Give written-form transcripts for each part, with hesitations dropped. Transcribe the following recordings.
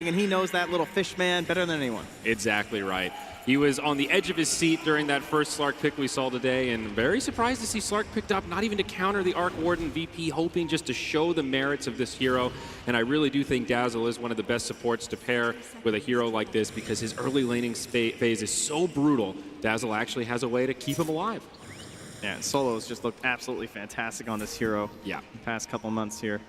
and he knows that little fish man better than anyone. Exactly right. He was on the edge of his seat during that first Slark pick we saw today, and very surprised to see Slark picked up, not even to counter the Arc Warden VP, hoping just to show the merits of this hero. And I really do think Dazzle is one of the best supports to pair with a hero like this, because his early laning phase is so brutal. Dazzle actually has a way to keep him alive. Yeah, Solo's just looked absolutely fantastic on this hero. Yeah. The past couple months here.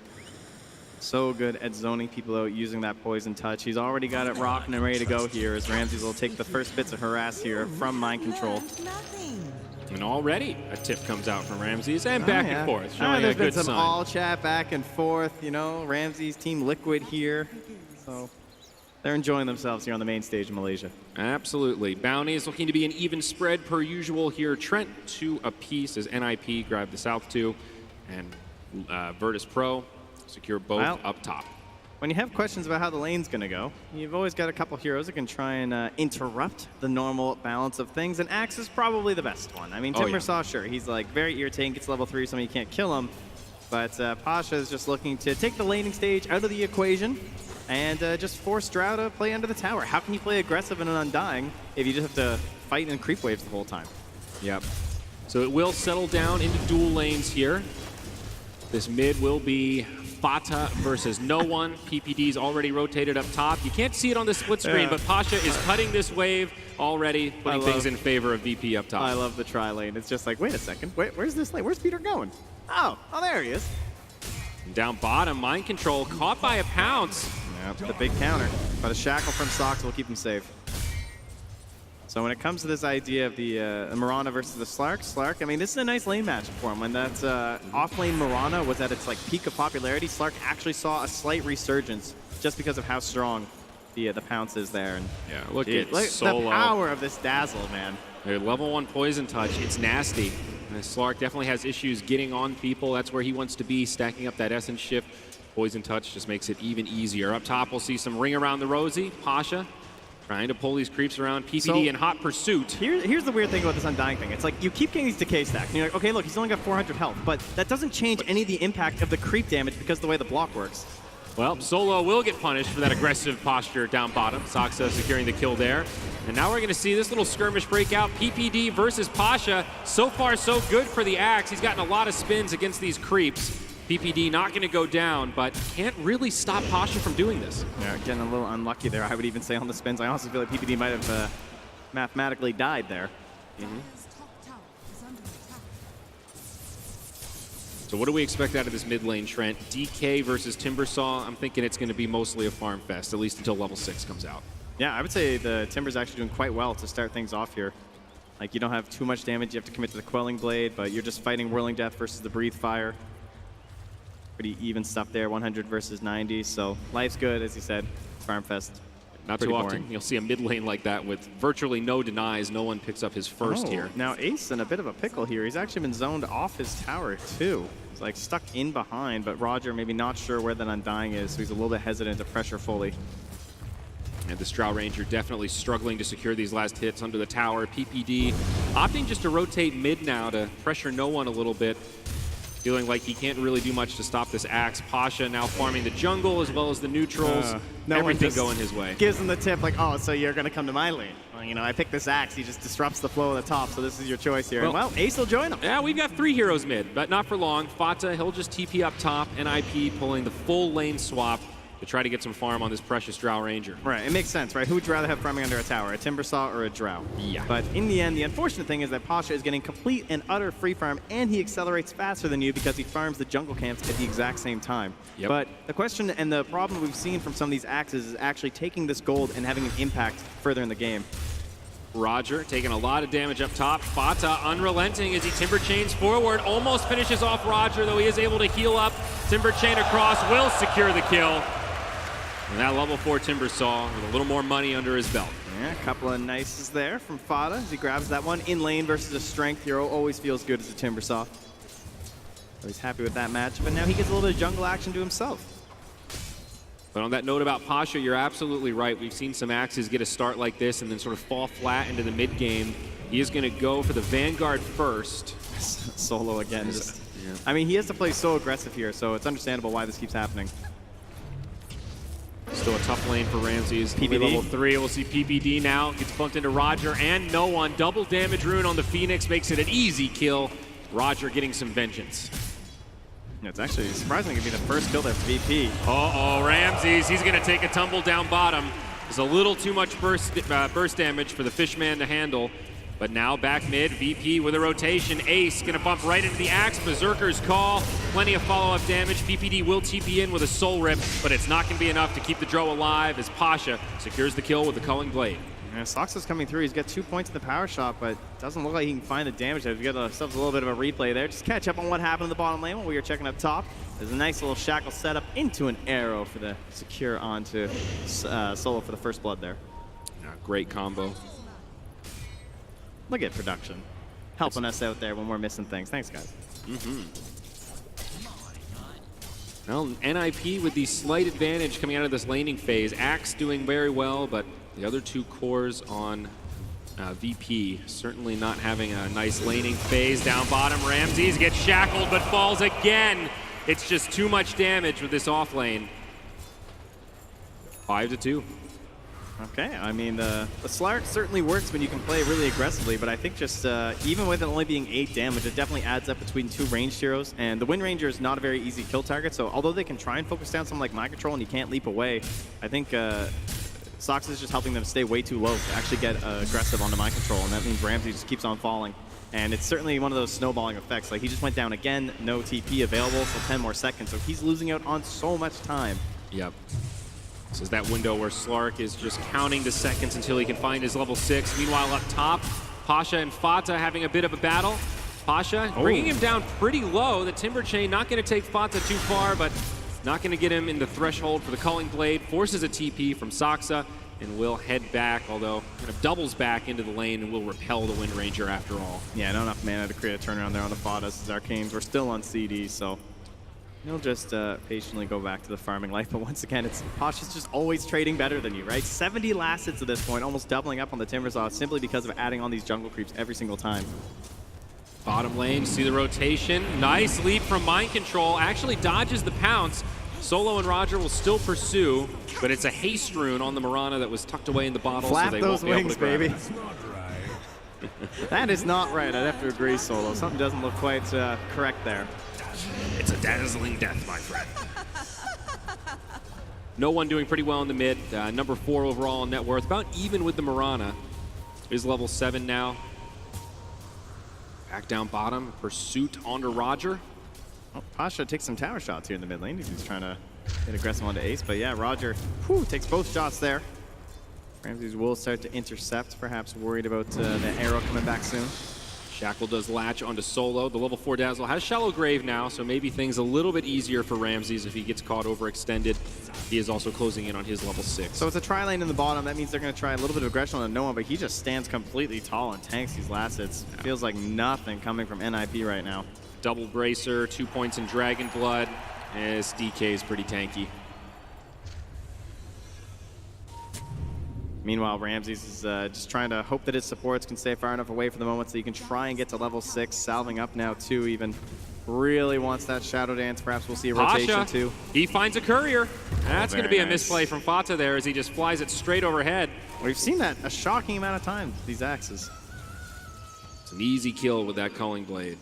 So good at zoning people out, using that poison touch. He's already got it rocking and ready to go here as Ramses will take the first bits of harass here from mind control. And already a tip comes out from Ramses and back and forth, showing there's a good been some sign. all chat back and forth, you know, Ramses Team Liquid here. So they're enjoying themselves here on the main stage in Malaysia. Absolutely. Bounty is looking to be an even spread per usual here. Trent 2 apiece as NiP grab the South 2, and Virtus.pro secure both up top. When you have questions about how the lane's going to go, you've always got a couple heroes that can try and interrupt the normal balance of things, and Axe is probably the best one. I mean, Timbersaw, sure, he's like very irritating, gets level 3, so you can't kill him, but Pasha is just looking to take the laning stage out of the equation and just force Drow to play under the tower. How can you play aggressive in an Undying if you just have to fight in creep waves the whole time? Yep. So it will settle down into dual lanes here. This mid will be Fata versus no one. PPD's already rotated up top. You can't see it on the split screen, but Pasha is cutting this wave already, putting things in favor of VP up top. I love the tri lane. It's just like, wait a second, where's this lane? Where's Peter going? Oh, there he is. And down bottom, mind control, caught by a pounce. Yep, the big counter. But a shackle from Sox will keep him safe. So when it comes to this idea of the Mirana versus the Slark, I mean, this is a nice lane matchup for him. When that off-lane Mirana was at its like peak of popularity, Slark actually saw a slight resurgence just because of how strong the pounce is there. And yeah, look at Solo. The power of this Dazzle, man. Level 1 poison touch, it's nasty. And Slark definitely has issues getting on people. That's where he wants to be, stacking up that essence shift. Poison touch just makes it even easier. Up top, we'll see some ring around the Rosie. Pasha trying to pull these creeps around. PPD in hot pursuit. Here's the weird thing about this Undying thing. It's like you keep getting these decay stacks, and you're like, okay, look, he's only got 400 health, but that doesn't change any of the impact of the creep damage because of the way the block works. Well, Solo will get punished for that aggressive posture down bottom. Soxa securing the kill there. And now we're going to see this little skirmish break out. PPD versus Pasha. So far, so good for the Axe. He's gotten a lot of spins against these creeps. PPD not going to go down, but can't really stop Pasha from doing this. Yeah, getting a little unlucky there, I would even say, on the spins. I also feel like PPD might have mathematically died there. So what do we expect out of this mid lane, Trent? DK versus Timbersaw. I'm thinking it's going to be mostly a farm fest, at least until level 6 comes out. Yeah, I would say the Timber's actually doing quite well to start things off here. Like, you don't have too much damage. You have to commit to the Quelling Blade, but you're just fighting Whirling Death versus the Breathe Fire. Pretty even stuff there, 100 versus 90. So life's good, as you said. Farm fest. Not too often you'll see a mid lane like that with virtually no denies. No one picks up his first here. Now Ace in a bit of a pickle here. He's actually been zoned off his tower too. He's like stuck in behind, but Roger maybe not sure where that Undying is, so he's a little bit hesitant to pressure fully. And the Drow Ranger definitely struggling to secure these last hits under the tower. PPD opting just to rotate mid now to pressure no one a little bit. Feeling like he can't really do much to stop this Axe. Pasha now farming the jungle as well as the neutrals. Everything going his way. Gives him the tip like, oh, so you're going to come to my lane. Well, you know, I picked this Axe. He just disrupts the flow of the top, so this is your choice here. Well, Ace will join him. Yeah, we've got 3 heroes mid, but not for long. Fata, he'll just TP up top. NiP pulling the full lane swap to try to get some farm on this precious Drow Ranger. Right, it makes sense, right? Who would you rather have farming under a tower, a Timbersaw or a Drow? Yeah. But in the end, the unfortunate thing is that Pasha is getting complete and utter free farm, and he accelerates faster than you because he farms the jungle camps at the exact same time. Yep. But the question and the problem we've seen from some of these axes is actually taking this gold and having an impact further in the game. Roger taking a lot of damage up top. Fata unrelenting as he timber chains forward. Almost finishes off Roger, though he is able to heal up. Timber chain across, will secure the kill. And that level 4 Timbersaw with a little more money under his belt. Yeah, a couple of nices there from Fata as he grabs that one. In lane versus a strength hero always feels good as a Timbersaw. So he's happy with that match, but now he gets a little bit of jungle action to himself. But on that note about Pasha, you're absolutely right. We've seen some Axes get a start like this and then sort of fall flat into the mid game. He is going to go for the Vanguard first. Solo again. I mean, he has to play so aggressive here, so it's understandable why this keeps happening. Still a tough lane for Ramses. PPD. Level 3, we'll see PPD now. Gets bumped into Roger and no one. Double damage rune on the Phoenix makes it an easy kill. Roger getting some vengeance. It's actually surprisingly going to be the first kill there for VP. Uh-oh, Ramses, he's going to take a tumble down bottom. There's a little too much burst damage for the Fishman to handle. But now back mid, VP with a rotation. Ace gonna bump right into the axe. Berserker's call, plenty of follow-up damage. PPD will TP in with a soul rip, but it's not gonna be enough to keep the Dro alive as Pasha secures the kill with the culling blade. Yeah, Soxa's coming through. He's got 2 points in the power shot, but doesn't look like he can find the damage. We've got ourselves a little bit of a replay there. Just catch up on what happened in the bottom lane while we were checking up top. There's a nice little shackle setup into an arrow for the secure onto Solo for the first blood there. Yeah, great combo. Look at production. Helping us out there when we're missing things. Thanks, guys. Well, NiP with the slight advantage coming out of this laning phase. Axe doing very well, but the other two cores on VP certainly not having a nice laning phase. Down bottom, Ramses gets shackled but falls again. It's just too much damage with this off lane. 5-2. Okay, I mean, the Slark certainly works when you can play really aggressively, but I think just even with it only being 8 damage, it definitely adds up between 2 ranged heroes, and the Wind Ranger is not a very easy kill target, so although they can try and focus down something like Mind Control and you can't leap away, I think Sox is just helping them stay way too low to actually get aggressive onto Mind Control, and that means Ramsey just keeps on falling. And it's certainly one of those snowballing effects. Like, he just went down again, no TP available for 10 more seconds, so he's losing out on so much time. Yep. This is that window where Slark is just counting the seconds until he can find his level 6. Meanwhile, up top, Pasha and Fata having a bit of a battle. Pasha bringing him down pretty low. The Timber Chain not going to take Fata too far, but not going to get him in the threshold for the Culling Blade. Forces a TP from Soxa and will head back, although kind of doubles back into the lane and will repel the Wind Ranger after all. Yeah, not enough mana to create a turnaround there on the Fatas. As Arcanes, we're still on CD, so he'll just patiently go back to the farming life. But once again, Pasha's just always trading better than you, right? 70 last hits at this point, almost doubling up on the Timbersaw simply because of adding on these jungle creeps every single time. Bottom lane, see the rotation. Nice leap from Mind Control. Actually dodges the pounce. Solo and Roger will still pursue, but it's a haste rune on the Marana that was tucked away in the bottle. Flap so they those won't be wings, able to baby. That is not right. I'd have to agree, Solo. Something doesn't look quite correct there. It's a dazzling death, my friend. No one doing pretty well in the mid. Number 4 overall in net worth, about even with the Marana. Is level 7 now. Back down bottom, pursuit onto Roger. Oh, Pasha takes some tower shots here in the mid lane. He's trying to get aggressive onto Ace, but yeah, Roger takes both shots there. Ramses will start to intercept, perhaps worried about the arrow coming back soon. Shackle does latch onto Solo. The level 4 Dazzle has Shallow Grave now, so maybe things a little bit easier for Ramses if he gets caught overextended. He is also closing in on his level 6. So it's a tri lane in the bottom. That means they're going to try a little bit of aggression on Noah, but he just stands completely tall and tanks these last hits. Yeah. Feels like nothing coming from NiP right now. Double Bracer, 2 points in Dragon Blood, as DK is pretty tanky. Meanwhile, Ramses is just trying to hope that his supports can stay far enough away for the moment so he can try and get to level 6, salving up now too, even really wants that Shadow Dance. Perhaps we'll see a rotation too. He finds a courier. That's going to be a misplay from Fata there as he just flies it straight overhead. We've seen that a shocking amount of times, these axes. It's an easy kill with that Culling Blade.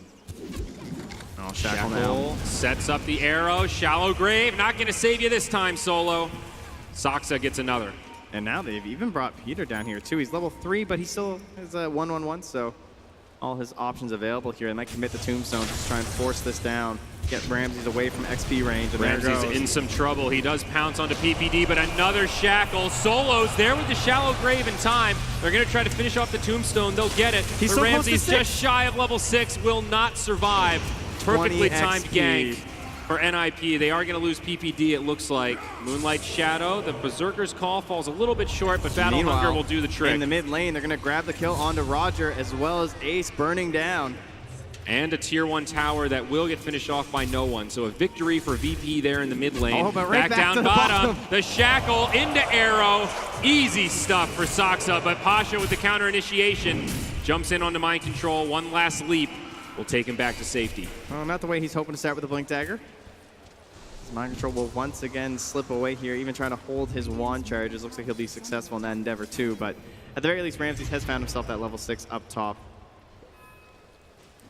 Oh, Shackle now. Sets up the arrow. Shallow Grave, not going to save you this time, Solo. Soxa gets another. And now they've even brought Peter down here too. He's level 3, but he still has a 1/1/1, so all his options available here. They might commit the Tombstone to try and force this down, get Ramses away from XP range. And Ramses in some trouble. He does pounce onto PPD, but another Shackle. Solo's there with the Shallow Grave in time. They're going to try to finish off the Tombstone. They'll get it. He's but so Ramses just shy of level 6 will not survive. Perfectly timed gank for NiP. They are going to lose PPD, it looks like. Moonlight Shadow, the Berserker's Call falls a little bit short, but Battle Hunger will do the trick. In the mid lane, they're going to grab the kill onto Roger, as well as Ace burning down. And a tier 1 tower that will get finished off by no one. So a victory for VP there in the mid lane. Oh, but right back down bottom. The Shackle into arrow. Easy stuff for Soxa, but Pasha with the counter initiation jumps in onto Mind Control. One last leap will take him back to safety. Well, not the way he's hoping to start with the Blink Dagger. Mind Control will once again slip away here, even trying to hold his wand charges. Looks like he'll be successful in that endeavor too, but at the very least, Ramses has found himself that level 6 up top.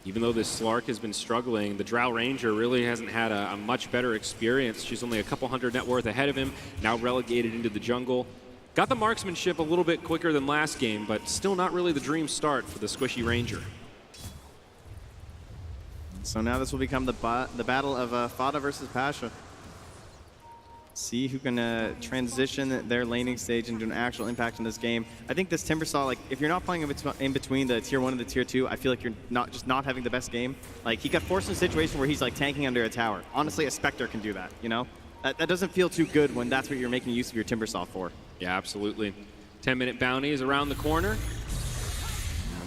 Even though this Slark has been struggling, the Drow Ranger really hasn't had a much better experience. She's only a couple hundred net worth ahead of him, now relegated into the jungle. Got the marksmanship a little bit quicker than last game, but still not really the dream start for the squishy Ranger. So now this will become the battle of Fada versus Pasha. See who can transition their laning stage into an actual impact in this game. I think this Timbersaw, like, if you're not playing in between the tier 1 and the tier 2, I feel like you're not having the best game. Like, he got forced in a situation where he's like tanking under a tower. Honestly, a Spectre can do that, you know? That doesn't feel too good when that's what you're making use of your Timbersaw for. Yeah, absolutely. 10-minute bounty is around the corner.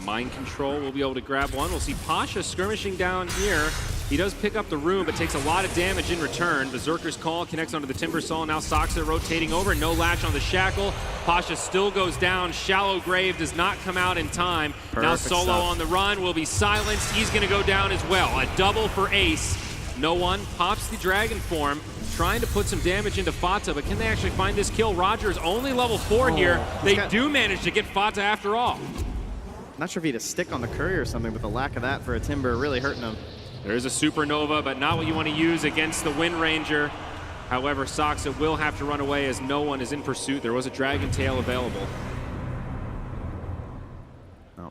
Mind Control will be able to grab one. We'll see Pasha skirmishing down here. He does pick up the rune, but takes a lot of damage in return. Berserker's Call connects onto the Timbersaw. Now Soxa rotating over. No latch on the Shackle. Pasha still goes down. Shallow Grave does not come out in time. Perfect now Solo stuff. on the run will be silenced. He's going to go down as well. A double for Ace. No one pops the Dragon Form, trying to put some damage into Fata, but can they actually find this kill? Roger's only level 4 here. They do manage to get Fata after all. Not sure if he had a stick on the Courier or something, but the lack of that for a Timber really hurting him. There's a Supernova, but not what you want to use against the Wind Ranger. However, Soxa will have to run away as no one is in pursuit. There was a Dragon Tail available.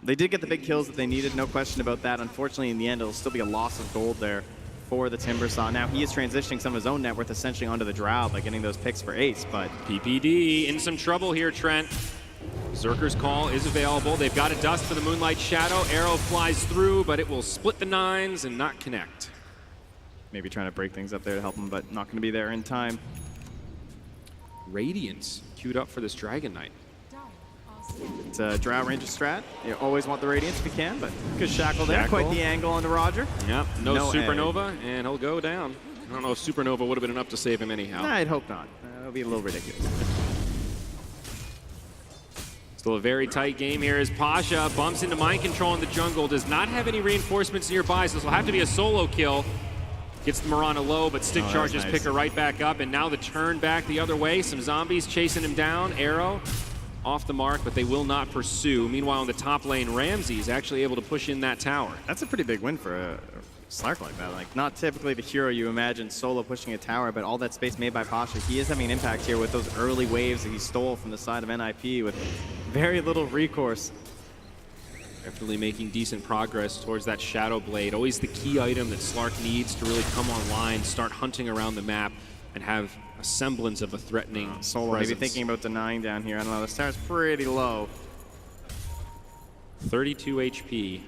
They did get the big kills that they needed, no question about that. Unfortunately, in the end, it'll still be a loss of gold there for the Timbersaw. Now he is transitioning some of his own net worth essentially onto the Drow by getting those picks for Ace, but PPD in some trouble here, Trent. Berserker's Call is available. They've got a Dust for the Moonlight Shadow. Arrow flies through, but it will split the 9s and not connect. Maybe trying to break things up there to help him, but not going to be there in time. Radiance queued up for this Dragon Knight. It's a Drow Ranger strat. You always want the Radiance if you can, but good Shackle there. Quite the angle onto Roger. Yep, no Supernova, and he'll go down. I don't know if Supernova would have been enough to save him anyhow. I'd hope not. That would be a little ridiculous. Still a very tight game here as Pasha bumps into Mind Control in the jungle. Does not have any reinforcements nearby, so this will have to be a solo kill. Gets the Mirana low, but stick charges pick her right back up, and now the turn back the other way. Some zombies chasing him down. Arrow off the mark, but they will not pursue. Meanwhile, in the top lane, Ramsey is actually able to push in that tower. That's a pretty big win for a Slark like that. Like, not typically the hero you imagine solo pushing a tower, but all that space made by Pasha. He is having an impact here with those early waves that he stole from the side of NiP with very little recourse. Definitely making decent progress towards that Shadow Blade. Always the key item that Slark needs to really come online, start hunting around the map, and have a semblance of a threatening Solo presence. maybe thinking about denying down here. I don't know, this tower's pretty low. 32 HP.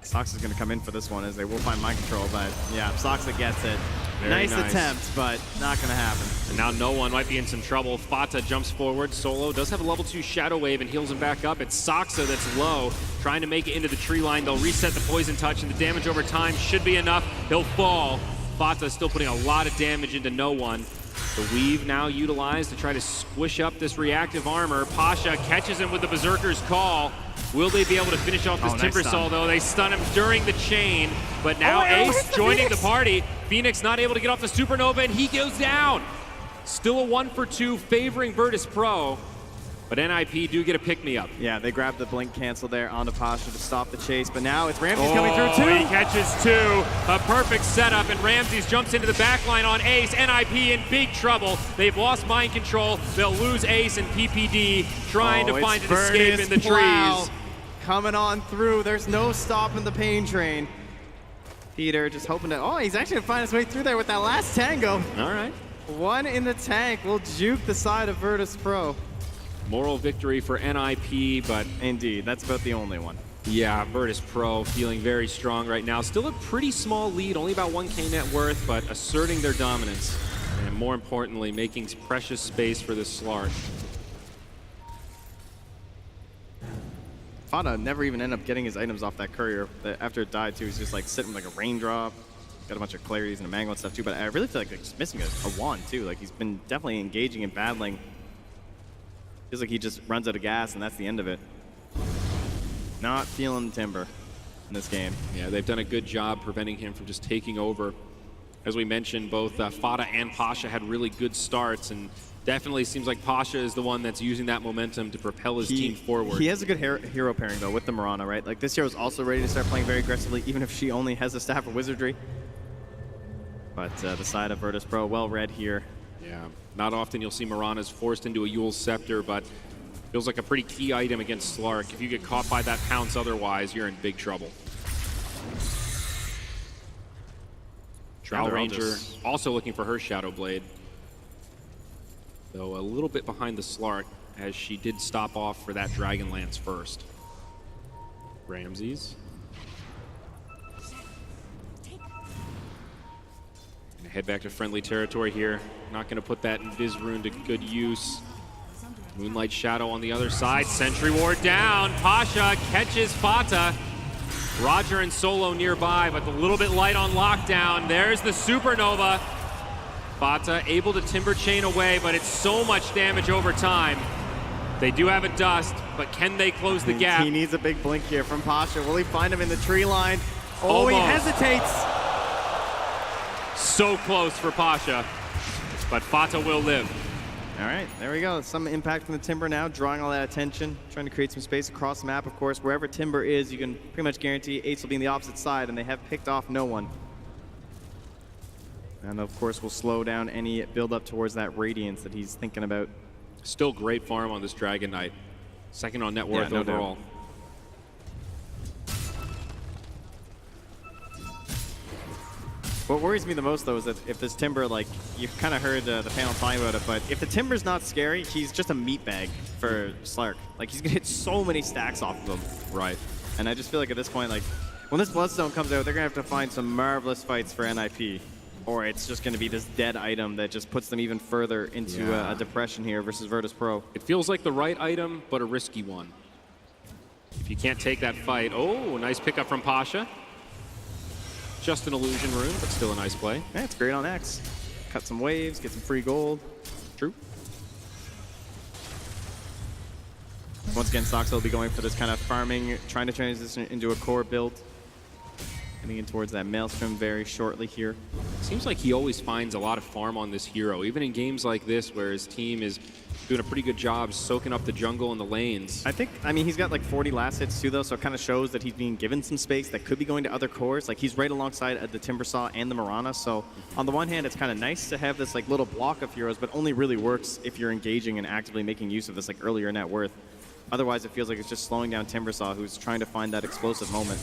Sox is going to come in for this one as they will find Mind Control, but yeah, Soxa gets it. Very nice attempt, but not going to happen. And now no one might be in some trouble. Fata jumps forward. Solo does have a level 2 Shadow Wave and heals him back up. It's Soxa that's low, trying to make it into the tree line. They'll reset the Poison Touch, and the damage over time should be enough. He'll fall. Fata still putting a lot of damage into no one. The Weave now utilized to try to squish up this reactive armor. Pasha catches him with the Berserker's Call. Will they be able to finish off this Timbersaw, though? They stun him during the chain, but now Ace joining the party. Phoenix not able to get off the Supernova, and he goes down. Still a 1 for 2 favoring Virtus.pro, but NiP do get a pick-me-up. Yeah, they grab the blink cancel there onto Pasha to stop the chase, but now it's Ramsey coming through too. He catches 2. A perfect setup, and Ramses jumps into the backline on Ace. NiP in big trouble. They've lost Mind Control. They'll lose Ace and PPD, trying to find an escape in the trees. Coming on through. There's no stopping the pain train. Peter just hoping to, he's actually gonna find his way through there with that last tango. All right. One in the tank will juke the side of Virtus.pro. Moral victory for NiP, but indeed, that's about the only one. Yeah, Virtus.pro feeling very strong right now. Still a pretty small lead, only about 1K net worth, but asserting their dominance. And more importantly, making precious space for this Slark. Fada never even ended up getting his items off that Courier. After it died too, he's just like sitting like a raindrop. Got a bunch of clarities and a mango and stuff too, but I really feel like he's missing a wand too. Like, he's been definitely engaging and battling. Feels like he just runs out of gas and that's the end of it. Not feeling Timber in this game. Yeah, they've done a good job preventing him from just taking over As we mentioned, both Fata and Pasha had really good starts, and definitely seems like Pasha is the one that's using that momentum to propel his team forward. He has a good hero pairing, though, with the Mirana, right? Like, this hero is also ready to start playing very aggressively, even if she only has a Staff of Wizardry. But the side of Virtus.pro, well read here. Yeah, not often you'll see Miranas forced into a Yule's Scepter, but feels like a pretty key item against Slark. If you get caught by that pounce otherwise, you're in big trouble. Drow Ranger also looking for her Shadow Blade. Though a little bit behind the Slark, as she did stop off for that Dragon Lance first. Ramses. Gonna head back to friendly territory here. Not gonna put that Invis Rune to good use. Moonlight Shadow on the other side. Sentry Ward down. Pasha catches Fata. Roger and Solo nearby, but a little bit light on lockdown. There's the Supernova. Fata able to Timber Chain away, but it's so much damage over time. They do have a Dust, but can they close the gap? He needs a big blink here from Pasha. Will he find him in the tree line? Oh, he hesitates. So close for Pasha, but Fata will live. All right, there we go. Some impact from the Timber now, drawing all that attention, trying to create some space across the map. Of course, wherever Timber is, you can pretty much guarantee Ace will be on the opposite side, and they have picked off no one. And of course, we'll slow down any build up towards that Radiance that he's thinking about. Still great farm on this Dragon Knight. Second on net worth overall. What worries me the most, though, is that if this Timber, like, you've kind of heard the panel talking about it, but if the Timber's not scary, he's just a meat bag for Slark. Like, he's going to hit so many stacks off of him. Right. And I just feel like at this point, like, when this Bloodstone comes out, they're going to have to find some marvelous fights for NiP. Or it's just going to be this dead item that just puts them even further into a depression here versus Virtus.pro. It feels like the right item, but a risky one. If you can't take that fight. Oh, nice pickup from Pasha. Just an illusion rune, but still a nice play. Yeah, it's great on X. Cut some waves, get some free gold. True. Once again, Sox will be going for this kind of farming, trying to transition into a core build. Getting in towards that Maelstrom very shortly here. Seems like he always finds a lot of farm on this hero, even in games like this where his team is doing a pretty good job soaking up the jungle and the lanes. I mean, he's got like 40 last hits too, though, so it kind of shows that he's being given some space that could be going to other cores. Like, he's right alongside the Timbersaw and the Mirana, so on the one hand, it's kind of nice to have this like little block of heroes, but only really works if you're engaging and actively making use of this like earlier net worth. Otherwise, it feels like it's just slowing down Timbersaw, who's trying to find that explosive moment.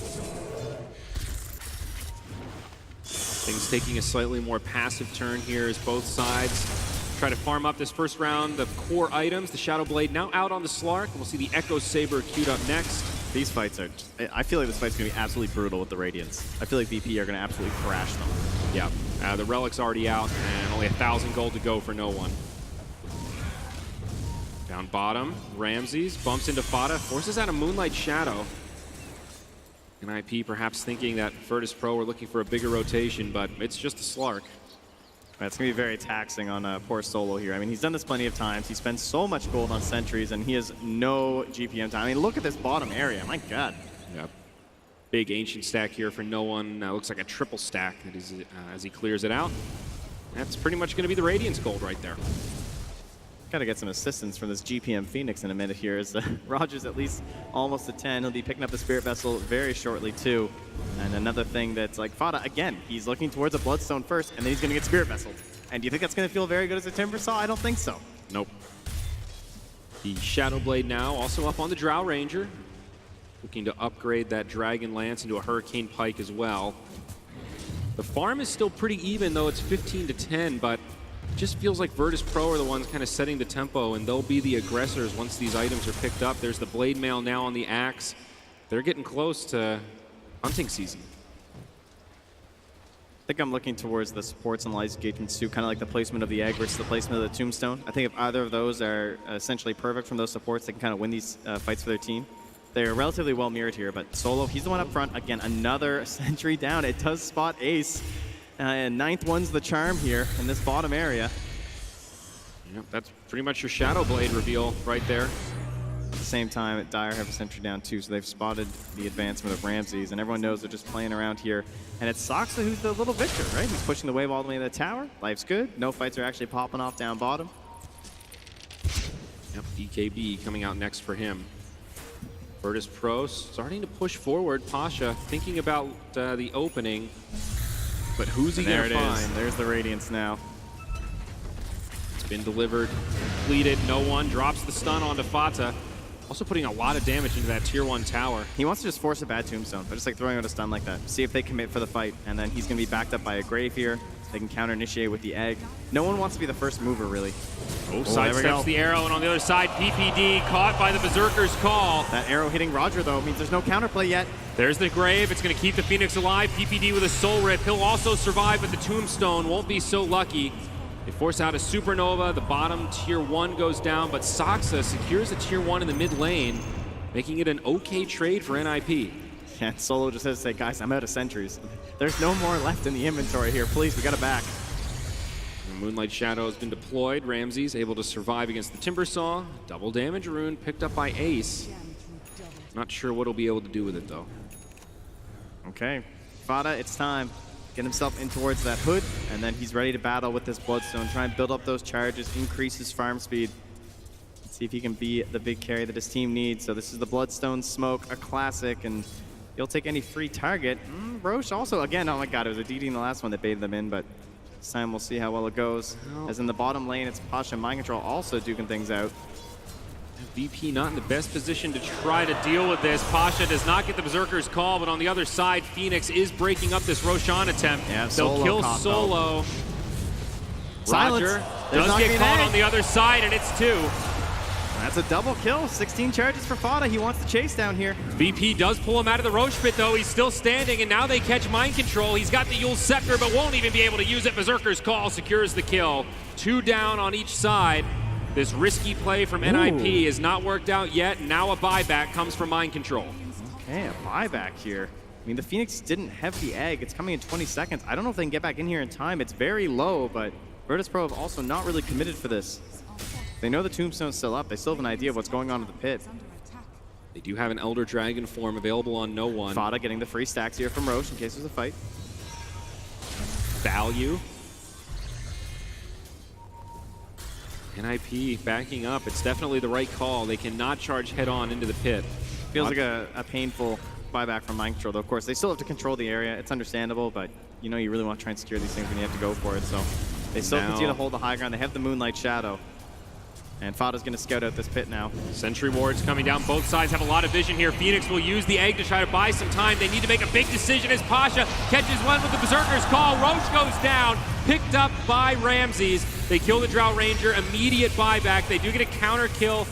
Things taking a slightly more passive turn here as both sides try to farm up this first round of core items. The Shadow Blade now out on the Slark. We'll see the Echo Saber queued up next. These fights are just, I feel like this fight's going to be absolutely brutal with the Radiance. I feel like VP are going to absolutely crash them. Yeah, the Relic's already out and only 1,000 gold to go for no one. Down bottom, Ramses bumps into Fata, forces out a Moonlight Shadow. NiP perhaps thinking that Virtus.pro are looking for a bigger rotation, but it's just a Slark. It's going to be very taxing on poor Solo here. I mean, he's done this plenty of times. He spends so much gold on sentries, and he has no GPM time. I mean, look at this bottom area. My God. Yep. Big Ancient stack here for no one. Looks like a triple stack that is, as he clears it out. That's pretty much going to be the Radiance gold right there. Got to get some assistance from this GPM Phoenix in a minute here. As Roger's at least almost at 10. He'll be picking up the Spirit Vessel very shortly too. And another thing that's like Fata, again, he's looking towards a Bloodstone first, and then he's going to get Spirit Vessel. And do you think that's going to feel very good as a Timbersaw? I don't think so. Nope. The Shadow Blade now also up on the Drow Ranger. Looking to upgrade that Dragon Lance into a Hurricane Pike as well. The farm is still pretty even, though it's 15 to 10, but it just feels like Virtus.pro are the ones kind of setting the tempo, and they'll be the aggressors once these items are picked up. There's the Blade Mail now on the Axe. They're getting close to hunting season. I think I'm looking towards the supports and allies engagements too, kind of like the placement of the egg versus the placement of the Tombstone. I think if either of those are essentially perfect from those supports, they can kind of win these fights for their team. They're relatively well mirrored here, but Solo, he's the one up front. Again, another sentry down. It does spot Ace. And 9th one's the charm here in this bottom area. Yep, that's pretty much your Shadow Blade reveal right there. same time, Dire have a sentry down too, so they've spotted the advancement of Ramses, and everyone knows they're just playing around here. And it's Soxa who's the little victor, right? He's pushing the wave all the way to the tower. Life's good. No fights are actually popping off down bottom. Yep, DKB coming out next for him. Virtus.pro starting to push forward. Pasha thinking about the opening, but who's he going to find? There's the Radiance now. It's been delivered, completed. No one drops the stun onto Fata. Also putting a lot of damage into that tier 1 tower. He wants to just force a bad tombstone, but just like throwing out a stun like that. See if they commit for the fight, and then he's going to be backed up by a grave here. They can counter-initiate with the egg. No one wants to be the first mover, really. Oh, sidesteps the arrow, and on the other side, PPD caught by the Berserker's Call. That arrow hitting Roger, though, means there's no counterplay yet. There's the grave. It's going to keep the Phoenix alive. PPD with a soul rip. He'll also survive, but the tombstone won't be so lucky. They force out a supernova. The bottom tier 1 goes down, but Soxa secures a tier 1 in the mid lane, making it an okay trade for NiP. Yeah, Solo just has to say, guys, I'm out of sentries. There's no more left in the inventory here. Please, we got it back. The Moonlight Shadow has been deployed. Ramses able to survive against the Timbersaw. Double damage rune picked up by Ace. Not sure what he'll be able to do with it, though. Okay, Fata, it's time. Get himself in towards that hood, and then he's ready to battle with this Bloodstone. Try and build up those charges, increase his farm speed. Let's see if he can be the big carry that his team needs. So this is the Bloodstone Smoke, a classic, and he'll take any free target. Roche also, again, oh my god, it was a DD in the last one that baited them in, but this time we'll see how well it goes. As in the bottom lane, it's Pasha and Mind Control also duking things out. VP not in the best position to try to deal with this. Pasha does not get the Berserker's Call, but on the other side, Phoenix is breaking up this Roshan attempt. Yeah, they'll kill Solo. Silence. Roger does get caught on the other side, and it's 2. That's a double kill. 16 charges for Fata. He wants the chase down here. VP does pull him out of the Roche pit, though. He's still standing, and now they catch Mind Control. He's got the Yule Scepter, but won't even be able to use it. Berserker's Call secures the kill. 2 down on each side. This risky play from NiP has not worked out yet. Now a buyback comes from Mind Control. Okay, a buyback here. I mean, the Phoenix didn't have the egg. It's coming in 20 seconds. I don't know if they can get back in here in time. It's very low, but Virtus.pro have also not really committed for this. They know the Tombstone's still up. They still have an idea of what's going on in the pit. They do have an Elder Dragon form available on no one. Fata getting the free stacks here from Roche in case there's a fight. Value. NiP backing up. It's definitely the right call. They cannot charge head-on into the pit. Feels like a painful buyback from Mind Control, though. Of course, they still have to control the area. It's understandable, but you know you really want to try and secure these things when you have to go for it. So they still continue to hold the high ground. They have the Moonlight Shadow. And Fata's going to scout out this pit now. Sentry wards coming down. Both sides have a lot of vision here. Phoenix will use the egg to try to buy some time. They need to make a big decision as Pasha catches one with the Berserker's Call. Roche goes down, picked up by Ramses. They kill the Drow Ranger. Immediate buyback. They do get a counter kill.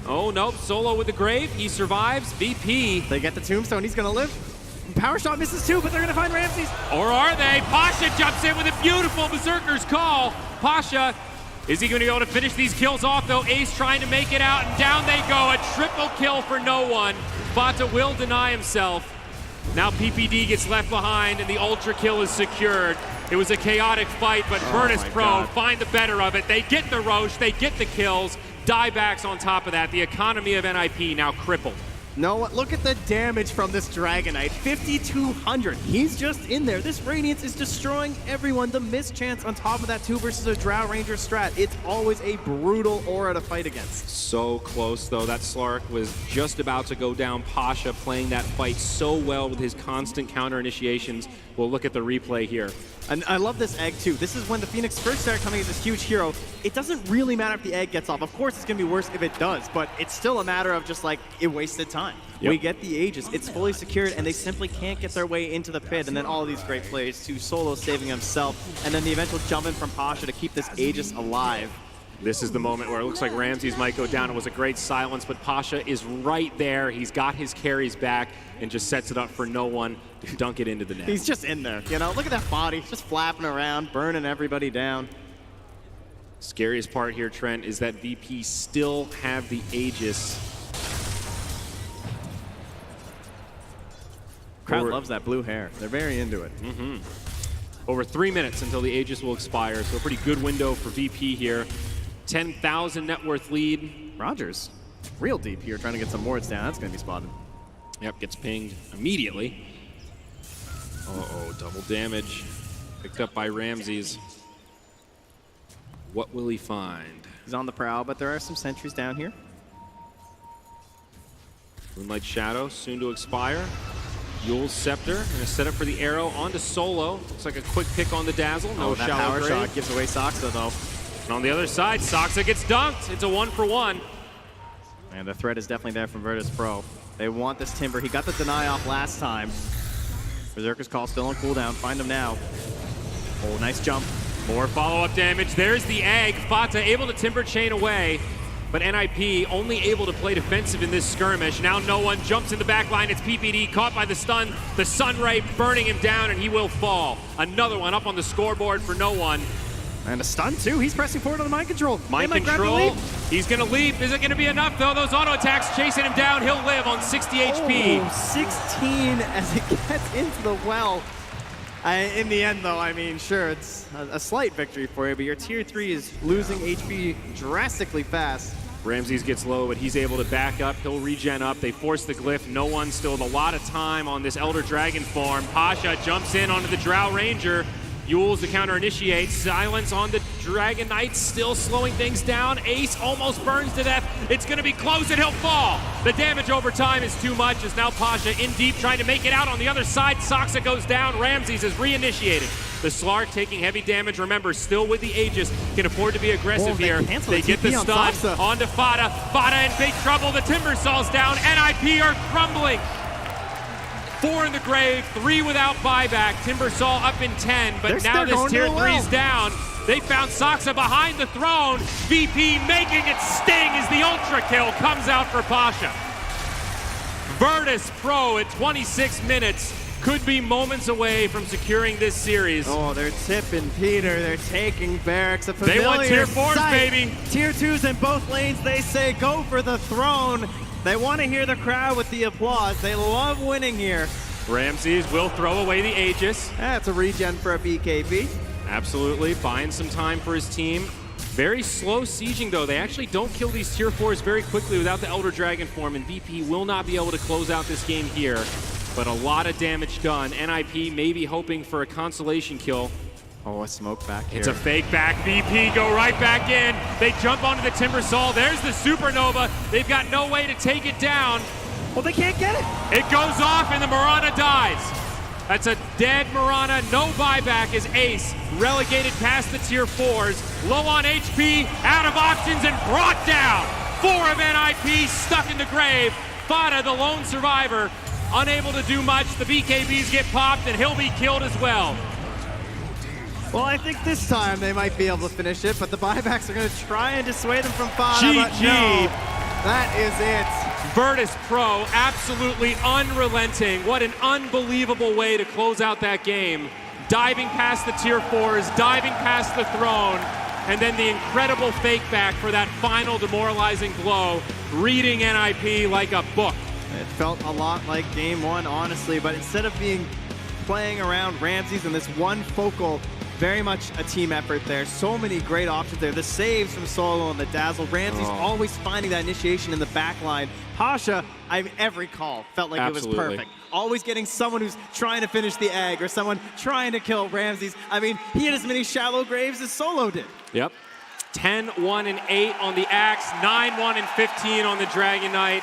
Oh, nope. Solo with the grave. He survives. VP. They get the Tombstone. He's going to live. Power shot misses too, but they're going to find Ramses. Or are they? Pasha jumps in with a beautiful Berserker's Call. Pasha, is he going to be able to finish these kills off, though? Ace trying to make it out, and down they go. A triple kill for no one. Fata will deny himself. Now PPD gets left behind, and the ultra kill is secured. It was a chaotic fight, but Virtus.pro find the better of it. They get the Roche, they get the kills. Diebacks on top of that. The economy of NiP now crippled. No, look at the damage from this Dragonite. 5,200. He's just in there. This Radiance is destroying everyone. The mischance on top of that 2 versus a Drow Ranger strat. It's always a brutal aura to fight against. So close, though. That Slark was just about to go down. Pasha playing that fight so well with his constant counter initiations. We'll look at the replay here. And I love this egg, too. This is when the Phoenix first started coming as this huge hero. It doesn't really matter if the egg gets off. Of course, it's going to be worse if it does, but it's still a matter of just, like, it wasted time. Yep. We get the Aegis. It's fully secured, and they simply can't get their way into the pit. And then all of these great plays, to Solo saving himself, and then the eventual jump in from Pasha to keep this Aegis alive. This is the moment where it looks like Ramses might go down. It was a great silence, but Pasha is right there. He's got his carries back and just sets it up for no one to dunk it into the net. He's just in there, you know? Look at that body, just flapping around, burning everybody down. Scariest part here, Trent, is that VP still have the Aegis. Crowd loves that blue hair. They're very into it. Over 3 minutes until the Aegis will expire, so a pretty good window for VP here. 10,000 net worth lead. Rogers. real deep here, trying to get some wards down. That's going to be spotted. Yep, gets pinged immediately. Uh-oh, double damage. Picked up by Ramses. What will he find? He's on the prowl, but there are some sentries down here. Moonlight Shadow soon to expire. Yule's Scepter, going to set up for the arrow onto Solo. Looks like a quick pick on the Dazzle. No that shallow power grave. shot gives away Soxa, though. And on the other side, Soxa gets dunked. It's a 1-for-1. And the threat is definitely there from Virtus.pro. They want this Timber. He got the deny off last time. Berserker's Call still on cooldown. Find him now. Oh, nice jump. More follow-up damage. There's the egg. Fata able to Timber chain away. But NiP only able to play defensive in this skirmish. Now no one jumps in the back line. It's PPD caught by the stun. The Sunray burning him down, and he will fall. Another one up on the scoreboard for no one. And a stun, too. He's pressing forward on the mind control. Mind control. He's going to leap. Is it going to be enough, though? Those auto attacks chasing him down. He'll live on 60 HP. Oh, 16 as it gets into the well. In the end, though, I mean, sure, it's a slight victory for you, but your tier 3 is losing HP drastically fast. Ramses gets low, but he's able to back up. He'll regen up. They force the glyph. No one still with a lot of time on this Elder Dragon form. Pasha jumps in onto the Drow Ranger. Yule's the counter initiates. Silence on the Dragon Knight, still slowing things down. Ace almost burns to death. It's going to be close and he'll fall. The damage over time is too much as now Pasha in deep trying to make it out on the other side. Soxa goes down. Ramses is reinitiated. The Slark taking heavy damage. Remember, still with the Aegis, can afford to be aggressive here. They get the stun onto Fata. Fata in big trouble. The Timbersaw's down. NiP are crumbling. 4 in the grave, 3 without buyback. Timbersaw up in 10, but now this tier 3's down. They found Soxa behind the throne. VP making it sting as the ultra kill comes out for Pasha. Virtus.pro at 26 minutes could be moments away from securing this series. Oh, they're tipping Peter. They're taking Barracks. A familiar they want tier 4s, sight. baby. Tier 2s in both lanes. They say go for the throne. They want to hear the crowd with the applause. They love winning here. Ramses will throw away the Aegis. That's a regen for a BKB. Absolutely, buying some time for his team. Very slow sieging, though. They actually don't kill these tier 4s very quickly without the Elder Dragon form, and VP will not be able to close out this game here. But a lot of damage done. NiP maybe hoping for a consolation kill. Oh, a smoke back here. It's a fake back. VP go right back in. They jump onto the Timbersaw. There's the Supernova. They've got no way to take it down. Well, they can't get it. It goes off and the Mirana dies. That's a dead Mirana. No buyback as Ace relegated past the tier 4s. Low on HP, out of options, and brought down. 4 of NiP stuck in the grave. Fata, the lone survivor, unable to do much. The BKBs get popped and he'll be killed as well. Well, I think this time they might be able to finish it, but the buybacks are going to try and dissuade them from Fata. GG. But no, that is it. Virtus.pro absolutely unrelenting. What an unbelievable way to close out that game. Diving past the tier 4s, diving past the throne, and then the incredible fake back for that final demoralizing blow, reading NiP like a book. It felt a lot like game 1, honestly, but instead of playing around Ramses in this one focal, very much a team effort there. So many great options there. The saves from Solo and the Dazzle. Ramses always finding that initiation in the back line. Pasha, every call felt like it was perfect. Always getting someone who's trying to finish the egg or someone trying to kill Ramses. I mean, he had as many shallow graves as Solo did. Yep. 10, 1, and 8 on the Axe. 9, 1, and 15 on the Dragon Knight.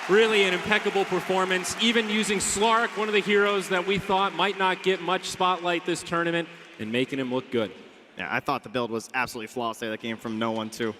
Really an impeccable performance. Even using Slark, one of the heroes that we thought might not get much spotlight this tournament, and making him look good. Yeah, I thought the build was absolutely flawless there. That came from no one, too.